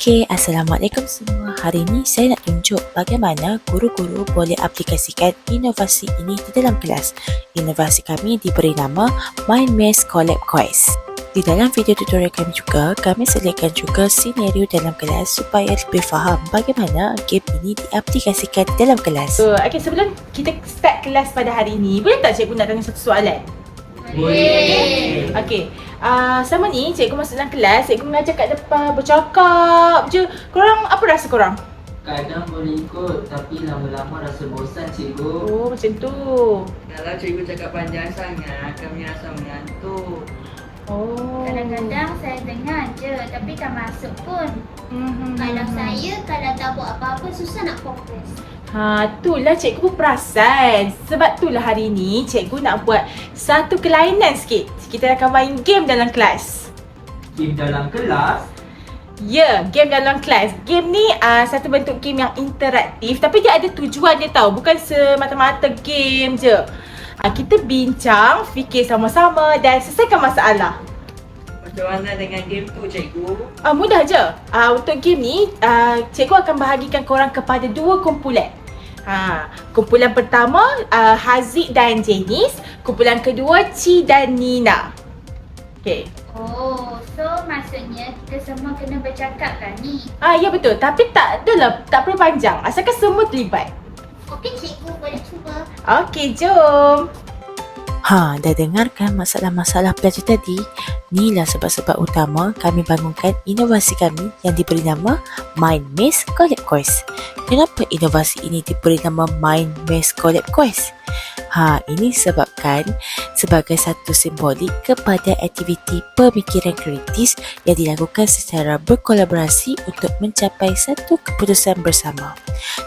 Okey, Assalamualaikum semua. Hari ini saya nak tunjuk bagaimana guru-guru boleh aplikasikan inovasi ini di dalam kelas. Inovasi kami diberi nama Mind Maze Collab Quiz. Di dalam video tutorial kami juga, kami sediakan juga senario dalam kelas supaya lebih faham bagaimana game ini diaplikasikan di dalam kelas. Okey, sebelum kita start kelas pada hari ini, boleh tak cikgu nak tanya satu soalan? Boleh. Okey, sama ni cikgu masuk dalam kelas, cikgu mengajar kat depan, bercakap je. Korang, apa rasa korang? Kadang boleh ikut, tapi lama-lama rasa bosan cikgu. Oh, macam tu. Kalau cikgu cakap panjang sangat, kami rasa mengantuk. Oh. Kadang-kadang saya dengar je tapi tak masuk pun. Kalau tak buat apa-apa susah nak fokus. Itulah cikgu pun perasan. Sebab itulah hari ni cikgu nak buat satu kelainan sikit. Kita akan main game dalam kelas. Game dalam kelas? Ya, game dalam kelas. Game ni satu bentuk game yang interaktif, tapi dia ada tujuan dia tahu. Bukan semata-mata game je. Kita bincang, fikir sama-sama dan selesaikan masalah. Macam mana dengan game tu cikgu? Mudah je. Untuk game ni, cikgu akan bahagikan korang kepada dua kumpulan. Kumpulan pertama Haziq dan Janice. Kumpulan kedua Ci dan Nina. Okay. Oh, so maksudnya kita semua kena bercakap kan ni? Ya betul. Tapi tak perlu panjang. Asalkan semua terlibat. Okey cikgu, boleh cuba. Okey, jom. Dah dengarkan masalah-masalah pelajar tadi? Inilah sebab-sebab utama kami bangunkan inovasi kami yang diberi nama Mind Maze Collab Quiz. Kenapa inovasi ini diberi nama Mind Maze Collab Quiz? Ini disebabkan sebagai satu simbolik kepada aktiviti pemikiran kritis yang dilakukan secara berkolaborasi untuk mencapai satu keputusan bersama.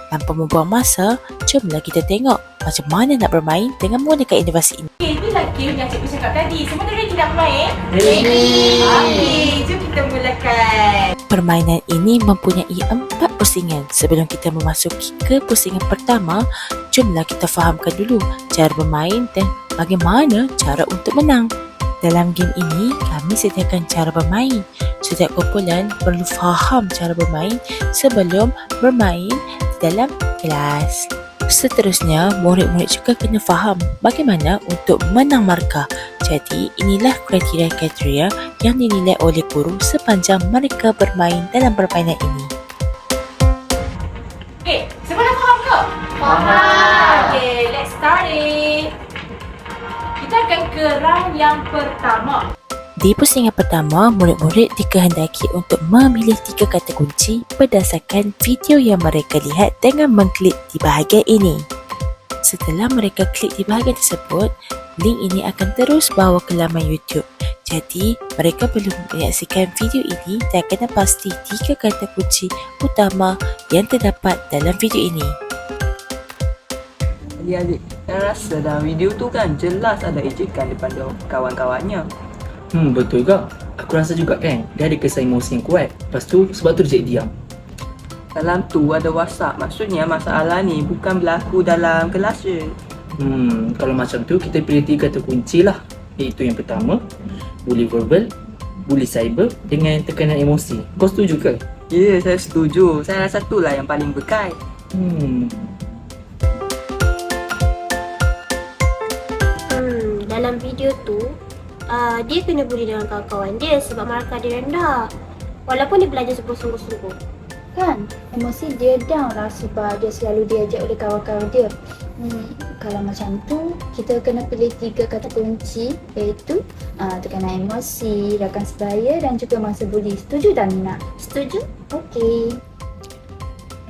Tanpa membuang masa, jomlah kita tengok macam mana nak bermain dengan menggunakan inovasi ini. Okay, inilah game yang cikgu cakap tadi. Semua dah ready nak bermain? Ready. Okey, jom kita mulakan. Permainan ini mempunyai 4 pusingan. Sebelum kita memasuki ke pusingan pertama, jomlah kita fahamkan dulu cara bermain dan bagaimana cara untuk menang. Dalam game ini, kami sediakan cara bermain. Setiap kumpulan perlu faham cara bermain sebelum bermain di dalam kelas. Seterusnya, murid-murid juga kena faham bagaimana untuk menang markah. Jadi, inilah kriteria-kriteria yang dinilai oleh guru sepanjang mereka bermain dalam permainan ini. Okay, semua dah faham ke? Faham. Okay, let's start it. Kita akan ke round yang pertama. Di pusingan pertama, murid-murid dikehendaki untuk memilih 3 kata kunci berdasarkan video yang mereka lihat dengan mengklik di bahagian ini. Setelah mereka klik di bahagian tersebut, link ini akan terus bawa ke laman YouTube. Jadi, mereka perlu menyaksikan video ini dan kena pasti 3 kata kunci utama yang terdapat dalam video ini. Adik-adik, saya rasa dalam video tu kan jelas ada ejekan daripada kawan-kawannya. Betul juga. Aku rasa juga kan, dia ada kesan emosi yang kuat. Lepas tu, sebab tu dia jadi diam. Dalam tu ada WhatsApp, maksudnya masalah ni bukan berlaku dalam kelas je. Kalau macam tu, kita pilih 3 kata kunci lah. Iaitu yang pertama, bully verbal, bully cyber dengan tekanan emosi. Kau setuju ke? Ya, saya setuju. Saya rasa itulah yang paling berkait. Dalam video tu, dia kena bully dengan kawan-kawan dia sebab markah dia rendah. Walaupun dia belajar sungguh-sungguh. Kan, emosi dia down lah sebab dia selalu diajak oleh kawan-kawan dia. Kalau macam tu, kita kena pilih 3 kata kunci, iaitu tekanan emosi, rakan sebaya dan juga masa buli. Setuju tak Nina? Setuju? Okey.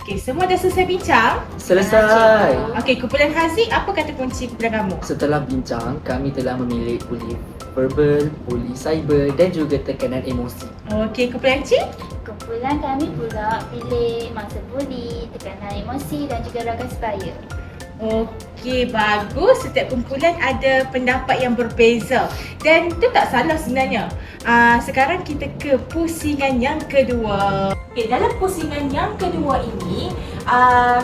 Okay, semua dah selesai bincang? Selesai! Okay, kumpulan Haziq, apa kata kunci kumpulan kamu? Setelah bincang, kami telah memilih bully verbal, bully cyber dan juga tekanan emosi. Okay, kumpulan Ci? Kumpulan kami pula pilih masa buli, tekanan emosi dan juga rakan sebaya. Okey, bagus. Setiap kumpulan ada pendapat yang berbeza. Dan itu tak salah sebenarnya. Sekarang kita ke pusingan yang kedua. Okey, dalam pusingan yang kedua ini,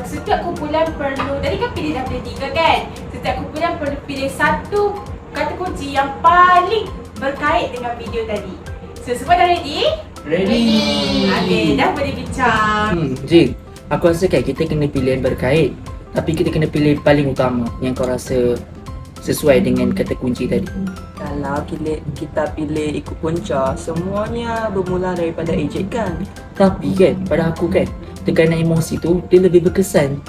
setiap kumpulan perlu, tadi kan dah pilih 3 kan? Setiap kumpulan perlu pilih satu kata kunci yang paling berkait dengan video tadi. So, semua dah ready? Ready. Okey, dah boleh bincang. Jing, aku rasa kan kita kena pilih yang berkait. Tapi kita kena pilih paling utama yang kau rasa sesuai dengan kata kunci tadi. Kalau kita pilih ikut punca, semuanya bermula daripada ejekan. Tapi kan, pada aku kan, tekanan emosi tu dia lebih berkesan.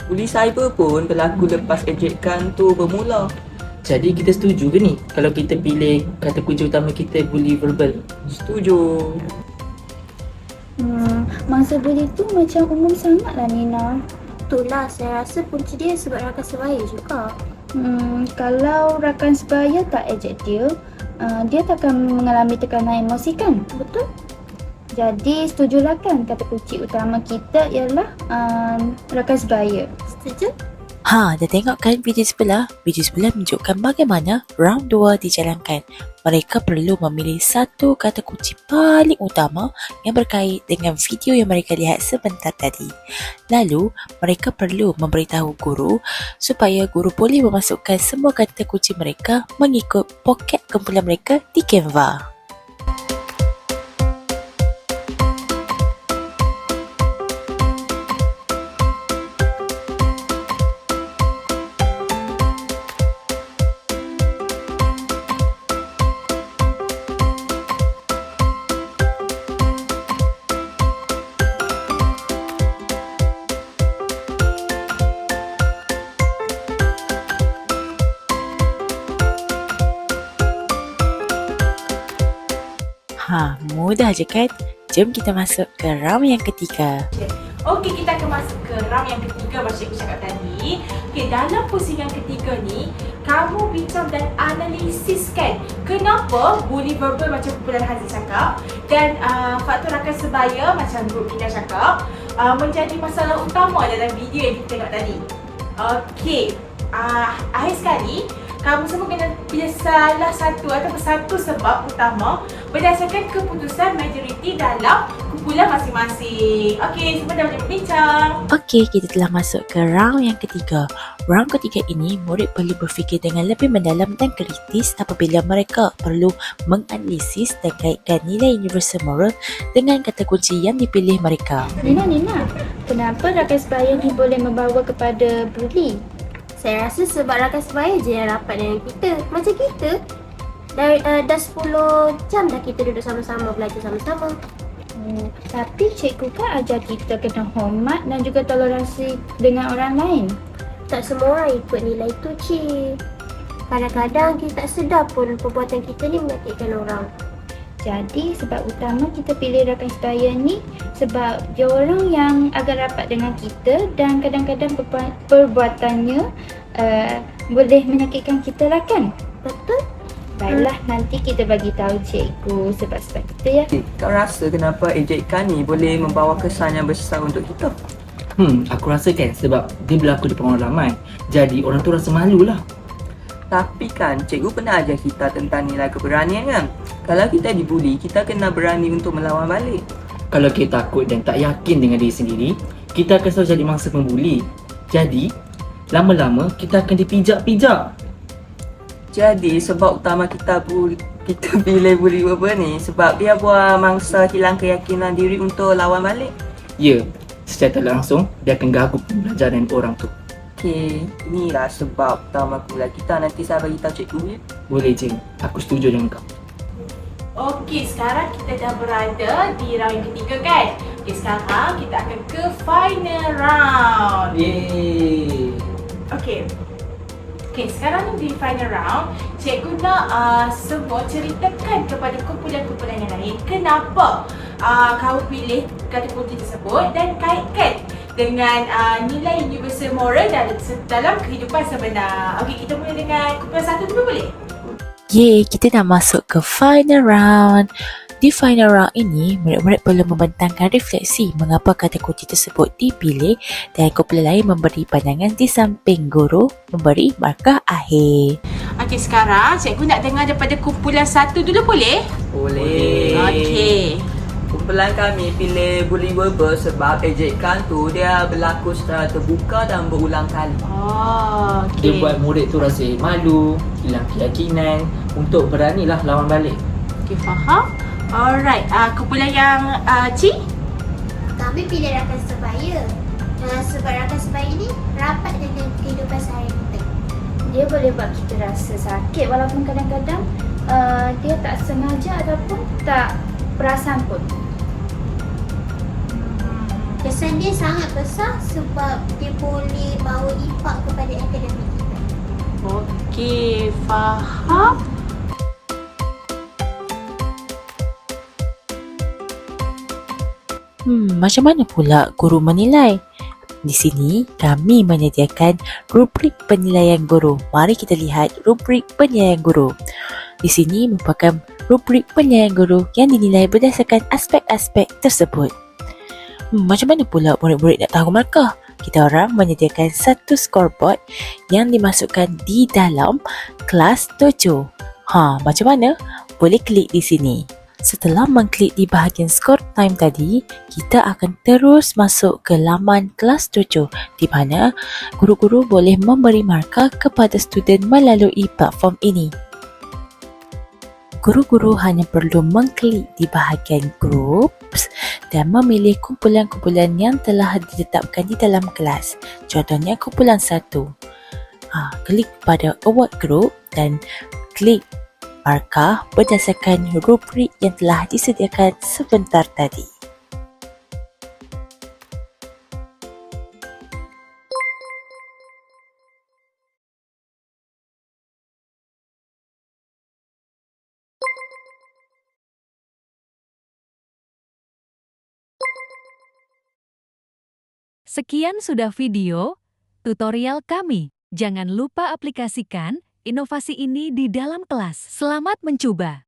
Buli cyber pun berlaku lepas ejekan tu bermula. Jadi kita setuju ke ni kalau kita pilih kata kunci utama kita bully verbal? Setuju. Masa bully tu macam umum sangat lah Nina. Itulah saya rasa punca dia sebab rakan sebaya juga. Kalau rakan sebaya tak ejek dia, dia takkan mengalami tekanan emosi kan? Betul? Jadi setujulah kan kata kunci utama kita ialah rakan sebaya. Setuju? Dah tengok kan video sebelah? Video sebelah menunjukkan bagaimana round 2 dijalankan. Mereka perlu memilih satu kata kunci paling utama yang berkait dengan video yang mereka lihat sebentar tadi. Lalu, mereka perlu memberitahu guru supaya guru boleh memasukkan semua kata kunci mereka mengikut poket kumpulan mereka di Canva. Mudah je kan? Jom kita masuk ke round yang ketiga. Okey, kita akan masuk ke round yang ketiga macam cikgu cakap tadi. Okey, dalam pusingan ketiga ni, kamu bincang dan analisiskan kenapa bully verbal macam kumpulan Haziq cakap dan faktor rakan sebaya macam grup kita cakap menjadi masalah utama dalam video yang kita tengok tadi. Okey, akhir sekali, kamu semua kena pilih salah satu ataupun satu sebab utama berdasarkan keputusan majoriti dalam kumpulan masing-masing. Okey, semua dah boleh berbincang. Okey, kita telah masuk ke round yang ketiga. Round ketiga ini, murid perlu berfikir dengan lebih mendalam dan kritis apabila mereka perlu menganalisis dan kaitkan nilai universal moral dengan kata kunci yang dipilih mereka. Nina, kenapa rakan sebaya ni boleh membawa kepada bully? Saya rasa sebab rakan sebaya je yang rapat dengan kita. Macam kita, dah 10 jam dah kita duduk sama-sama, belajar sama-sama. Tapi cikgu kan ajar kita kena hormat dan juga toleransi dengan orang lain. Tak semua orang ikut nilai tu, Cik. Kadang-kadang kita tak sedar pun perbuatan kita ni menyakitkan orang. Jadi sebab utama kita pilih rakan sebaya ni sebab dia orang yang agak rapat dengan kita dan kadang-kadang perbuatannya boleh menyakitkan kita lah kan? Betul? Baiklah, nanti kita bagi tahu cikgu sebab-sebab kita ya. Kau rasa kenapa ejekan ni boleh membawa kesan yang besar untuk kita? Aku rasa kan sebab dia berlaku depan orang ramai. Jadi orang tu rasa malu lah. Tapi kan cikgu pernah ajar kita tentang nilai keberanian kan? Kalau kita dibuli, kita kena berani untuk melawan balik. Kalau kita takut dan tak yakin dengan diri sendiri, kita akan selalu jadi mangsa pembuli. Jadi, lama-lama kita akan dipijak-pijak. Jadi sebab utama kita pilih bully verbal ni sebab dia buat mangsa hilang keyakinan diri untuk lawan balik. Ya, secara tak langsung dia akan ganggu pembelajaran orang tu. Okey, inilah sebab utama pula kita. Nanti saya bagi tahu cikgu ya. Boleh Jing, aku setuju dengan kau. Okey, sekarang kita dah berada di round yang ketiga kan? Okey, sekarang kita akan ke final round. Yeay. Okey, sekarang di final round, cikgu nak semua ceritakan kepada kumpulan-kumpulan yang lain kenapa kamu pilih kata kunci tersebut dan kaitkan dengan nilai universal moral dalam kehidupan sebenar. Okey, kita mula dengan kumpulan satu dulu boleh? Yeay, kita dah masuk ke final round. Di final round ini, murid-murid perlu membentangkan refleksi mengapa kata kunci tersebut dipilih dan kumpulan lain memberi pandangan di samping guru memberi markah akhir. Okey, sekarang cikgu nak dengar daripada kumpulan satu dulu boleh? Boleh. Okey. Kumpulan kami pilih bully verbal sebab ejekan tu dia berlaku secara terbuka dan berulang kali. Oh, Dia okey. buat murid tu rasa malu, hilang keyakinan untuk beranilah lawan balik. Okey, faham? Alright, kumpulan yang Ci? Kami pilih rakan sebaya. Sebab rakan sebaya ni rapat dengan kehidupan sehari kita. Dia boleh buat kita rasa sakit walaupun kadang-kadang dia tak sengaja ataupun tak perasan pun. Kesan dia sangat besar sebab dia boleh bawa impak kepada akademik kita. Okey, faham. Macam mana pula guru menilai? Di sini kami menyediakan rubrik penilaian guru. Mari kita lihat rubrik penilaian guru. Di sini merupakan rubrik penilaian guru yang dinilai berdasarkan aspek-aspek tersebut. Macam mana pula murid-murid nak tahu markah? Kita orang menyediakan satu scoreboard yang dimasukkan di dalam kelas Dojo. Macam mana? Boleh klik di sini. Setelah mengklik di bahagian score time tadi, kita akan terus masuk ke laman kelas Dojo di mana guru-guru boleh memberi markah kepada student melalui platform ini. Guru-guru hanya perlu mengklik di bahagian groups dan memilih kumpulan-kumpulan yang telah ditetapkan di dalam kelas. Contohnya kumpulan 1. Klik pada award group dan klik markah berdasarkan rubrik yang telah disediakan sebentar tadi. Sekian sudah video tutorial kami. Jangan lupa aplikasikan inovasi ini di dalam kelas. Selamat mencoba!